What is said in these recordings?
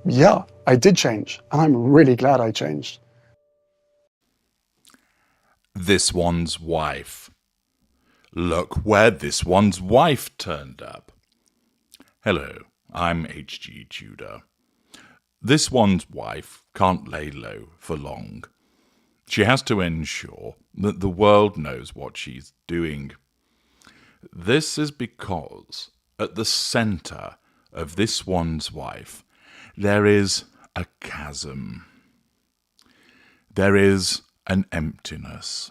yeah, I did change, and I'm really glad I changed. This one's wife. Look where this one's wife turned up. Hello, I'm H.G. Tudor. This one's wife can't lay low for long. She has to ensure that the world knows what she's doing. This is because at the centre of this one's wife there is a chasm. There is an emptiness.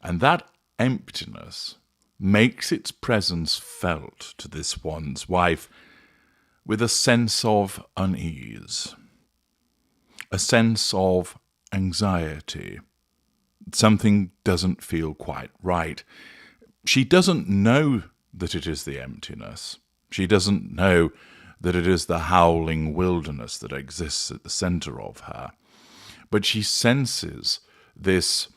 And that emptiness makes its presence felt to this one's wife with a sense of unease, a sense of anxiety. Something doesn't feel quite right. She doesn't know that it is the emptiness. She doesn't know that it is the howling wilderness that exists at the centre of her. But she senses this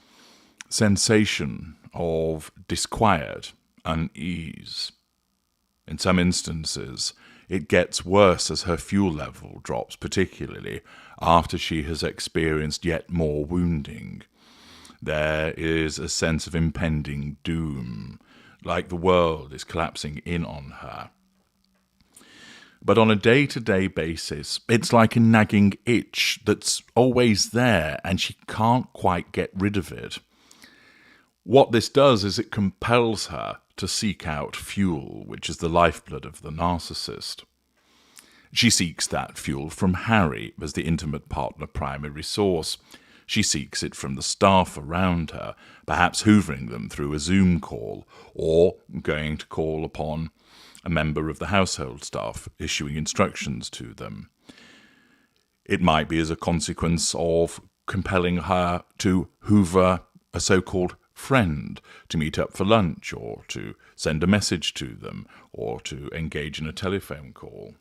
sensation of disquiet, unease. In some instances, it gets worse as her fuel level drops, particularly after she has experienced yet more wounding. There is a sense of impending doom, like the world is collapsing in on her. But on a day-to-day basis, it's like a nagging itch that's always there and she can't quite get rid of it. What this does is it compels her to seek out fuel, which is the lifeblood of the narcissist. She seeks that fuel from Harry as the intimate partner primary source. She seeks it from the staff around her, perhaps hoovering them through a Zoom call, or going to call upon a member of the household staff, issuing instructions to them. It might be as a consequence of compelling her to hoover a so-called friend to meet up for lunch, or to send a message to them, or to engage in a telephone call.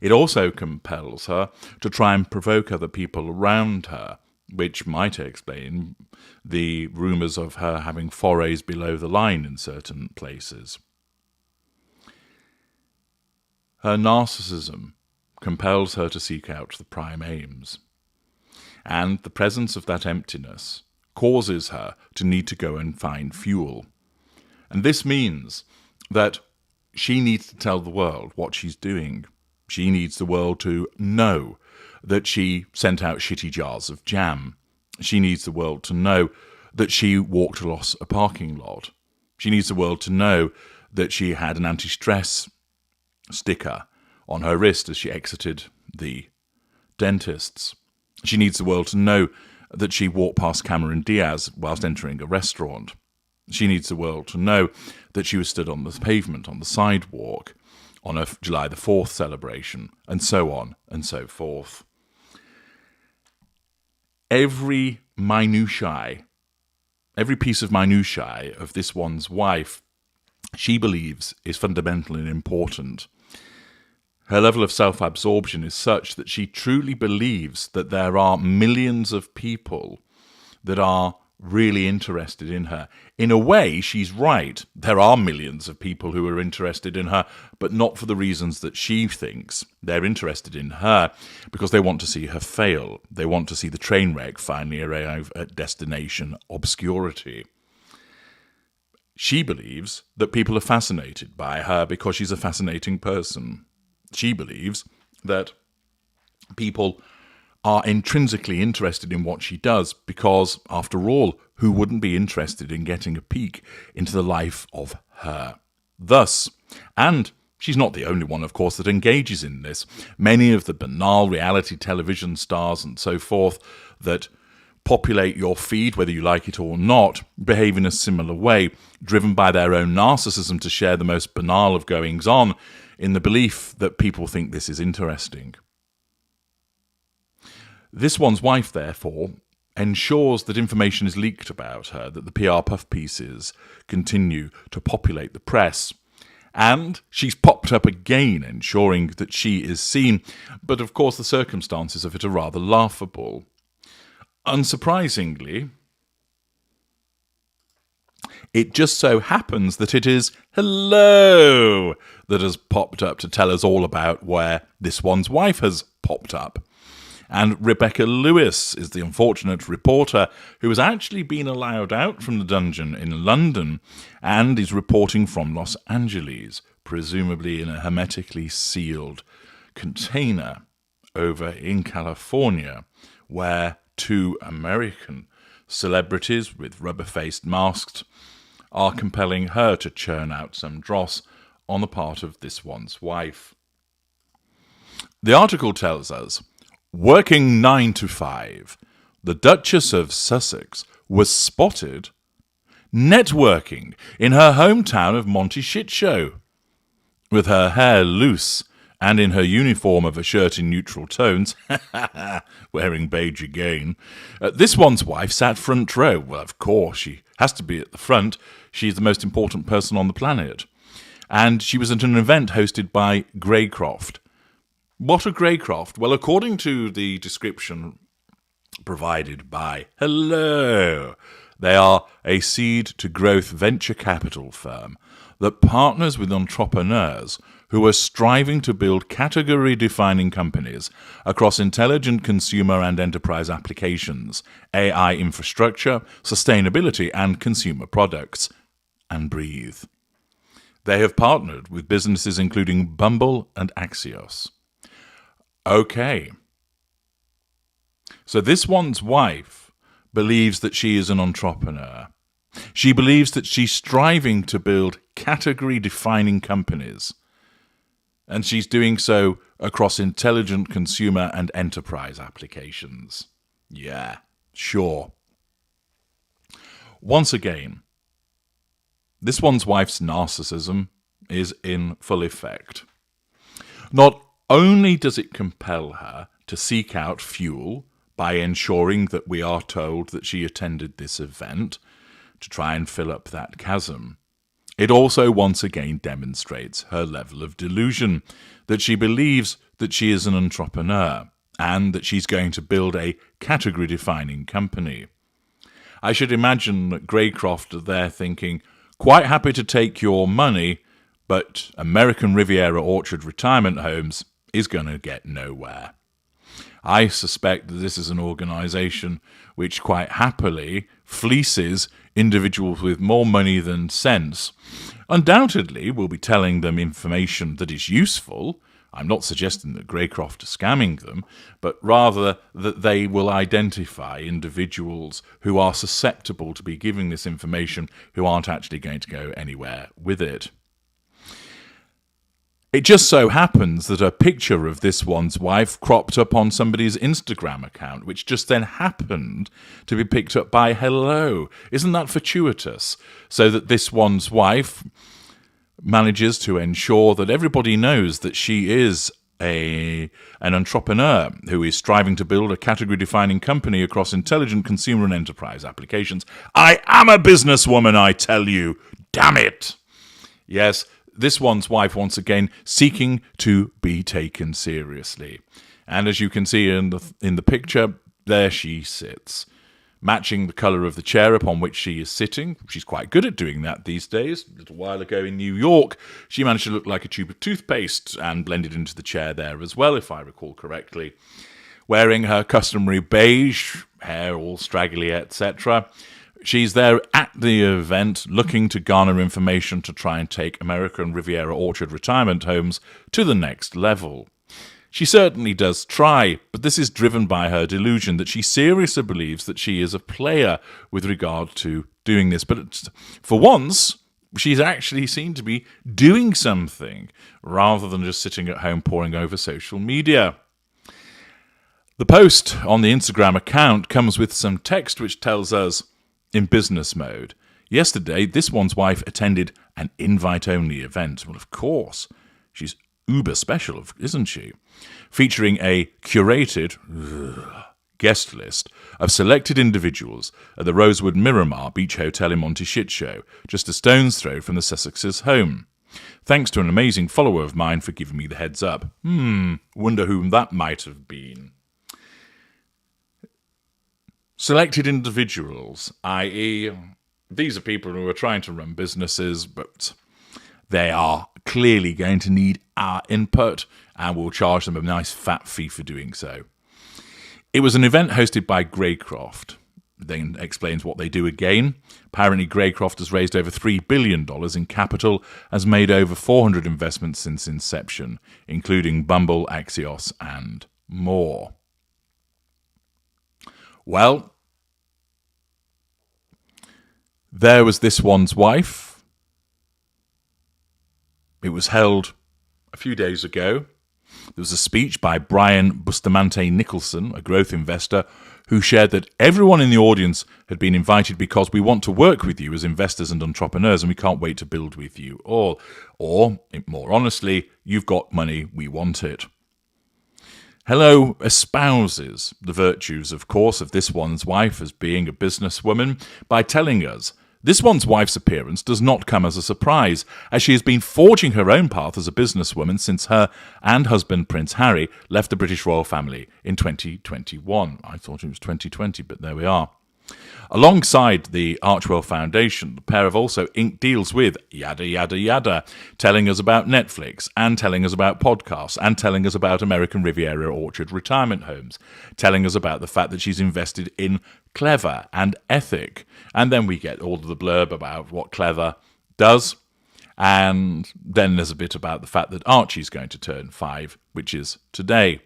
It also compels her to try and provoke other people around her, which might explain the rumours of her having forays below the line in certain places. Her narcissism compels her to seek out the prime aims, and the presence of that emptiness causes her to need to go and find fuel. And this means that she needs to tell the world what she's doing. She needs the world to know that she sent out shitty jars of jam. She needs the world to know that she walked across a parking lot. She needs the world to know that she had an anti-stress sticker on her wrist as she exited the dentist's. She needs the world to know that she walked past Cameron Diaz whilst entering a restaurant. She needs the world to know that she was stood on the pavement on the sidewalk on a July the 4th celebration, and so on and so forth. Every piece of minutiae of this one's wife, she believes is fundamental and important. Her level of self-absorption is such that she truly believes that there are millions of people that are really interested in her. In a way, she's right. There are millions of people who are interested in her, but not for the reasons that she thinks. They're interested in her because they want to see her fail. They want to see the train wreck finally arrive at destination obscurity. She believes that people are fascinated by her because she's a fascinating person. She believes that people are intrinsically interested in what she does because, after all, who wouldn't be interested in getting a peek into the life of her? Thus, and she's not the only one, of course, that engages in this, many of the banal reality television stars and so forth that populate your feed, whether you like it or not, behave in a similar way, driven by their own narcissism to share the most banal of goings-on in the belief that people think this is interesting. This one's wife, therefore, ensures that information is leaked about her, that the PR puff pieces continue to populate the press. And she's popped up again, ensuring that she is seen, but of course the circumstances of it are rather laughable. Unsurprisingly, It just so happens that it is Hello that has popped up to tell us all about where this one's wife has popped up. And Rebecca Lewis is the unfortunate reporter who has actually been allowed out from the dungeon in London and is reporting from Los Angeles, presumably in a hermetically sealed container over in California, where two American celebrities with rubber-faced masks are compelling her to churn out some dross on the part of this one's wife. The article tells us, working 9 to 5, the Duchess of Sussex was spotted networking in her hometown of Monty Shit Show. With her hair loose and in her uniform of a shirt in neutral tones, wearing beige again, this one's wife sat front row. Well, of course, she has to be at the front. She's the most important person on the planet. And she was at an event hosted by Greycroft. What are Greycroft? Well, according to the description provided by Hello, they are a seed-to-growth venture capital firm that partners with entrepreneurs who are striving to build category-defining companies across intelligent consumer and enterprise applications, AI infrastructure, sustainability, and consumer products. And breathe. They have partnered with businesses including Bumble and Axios. Okay. So this one's wife believes that she is an entrepreneur. She believes that she's striving to build category-defining companies. And she's doing so across intelligent consumer and enterprise applications. Yeah, sure. Once again, this one's wife's narcissism is in full effect. Not only does it compel her to seek out fuel by ensuring that we are told that she attended this event to try and fill up that chasm, it also once again demonstrates her level of delusion, that she believes that she is an entrepreneur and that she's going to build a category-defining company. I should imagine that Greycroft are there thinking, quite happy to take your money, but American Riviera Orchard Retirement Homes is going to get nowhere. I suspect that this is an organisation which quite happily fleeces individuals with more money than sense. Undoubtedly will be telling them information that is useful. I'm not suggesting that Greycroft are scamming them, but rather that they will identify individuals who are susceptible to be giving this information who aren't actually going to go anywhere with it. It just so happens that a picture of this one's wife cropped up on somebody's Instagram account, which just then happened to be picked up by Hello. Isn't that fortuitous? So that this one's wife manages to ensure that everybody knows that she is an entrepreneur who is striving to build a category-defining company across intelligent consumer and enterprise applications. I am a businesswoman, I tell you. Damn it. Yes, this one's wife once again seeking to be taken seriously. And as you can see in the picture, there she sits, matching the colour of the chair upon which she is sitting. She's quite good at doing that these days. A little while ago in New York, she managed to look like a tube of toothpaste and blended into the chair there as well, if I recall correctly. Wearing her customary beige, hair all straggly, etc., she's there at the event looking to garner information to try and take American Riviera Orchard Retirement Homes to the next level. She certainly does try, but this is driven by her delusion that she seriously believes that she is a player with regard to doing this. But for once, she's actually seen to be doing something rather than just sitting at home poring over social media. The post on the Instagram account comes with some text which tells us, in business mode, yesterday this one's wife attended an invite-only event. Well, of course, she's uber special, isn't she? Featuring a curated guest list of selected individuals at the Rosewood Miramar Beach Hotel in Monty Shit Show, just a stone's throw from the Sussex's home. Thanks to an amazing follower of mine for giving me the heads up. Wonder whom that might have been. Selected individuals, i.e., These are people who are trying to run businesses, but they are clearly going to need our input, and we'll charge them a nice fat fee for doing so. It was an event hosted by Greycroft. Then explains what they do again. Apparently, Greycroft has raised over $3 billion in capital, has made over 400 investments since inception, including Bumble, Axios, and more. Well, there was this one's wife. It was held a few days ago. There was a speech by Brian Bustamante Nicholson, a growth investor, who shared that everyone in the audience had been invited because we want to work with you as investors and entrepreneurs, and we can't wait to build with you all. Or, more honestly, you've got money, we want it. Hello espouses the virtues, of course, of this one's wife as being a businesswoman by telling us this one's wife's appearance does not come as a surprise, as she has been forging her own path as a businesswoman since her and husband Prince Harry left the British royal family in 2021. I thought it was 2020, but there we are. Alongside the Archwell Foundation, the pair have also inked deals with yada yada yada, telling us about Netflix and telling us about podcasts and telling us about American Riviera Orchard retirement homes, telling us about the fact that she's invested in Clever and Ethic. And then we get all of the blurb about what Clever does. And then there's a bit about the fact that Archie's going to turn 5, which is today.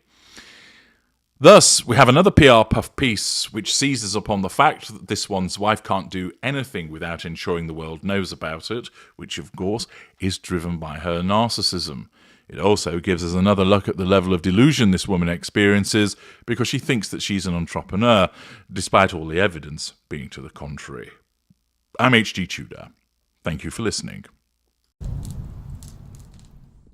Thus, we have another PR puff piece which seizes upon the fact that this one's wife can't do anything without ensuring the world knows about it, which, of course, is driven by her narcissism. It also gives us another look at the level of delusion this woman experiences because she thinks that she's an entrepreneur, despite all the evidence being to the contrary. I'm H.G. Tudor. Thank you for listening.